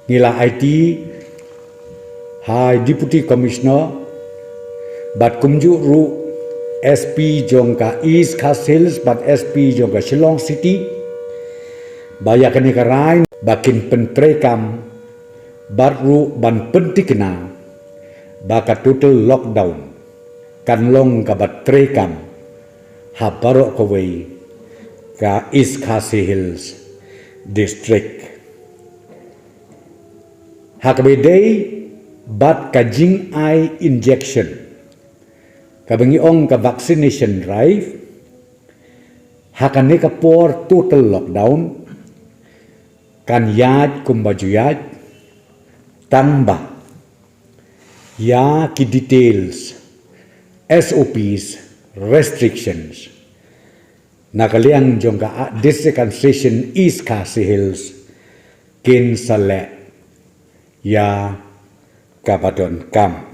ngila IT High Deputy Commissioner bat kumju ru SP jongka East Coast Hills bat SP jongka Shillong City baya kani karain bakin pentrekam bat ru ban pentikna baka total lockdown kan long ka bat trekam habaro kawai ka East Coast Hills district hakbedai bat kajing eye injection kabangi ong ka vaccination drive hakane ka por total lockdown kan yad kumbajuyad tamba ya ki details SOPs restrictions nakaliang jongka district administration East Khasi Hills kin sale ya kapadon kam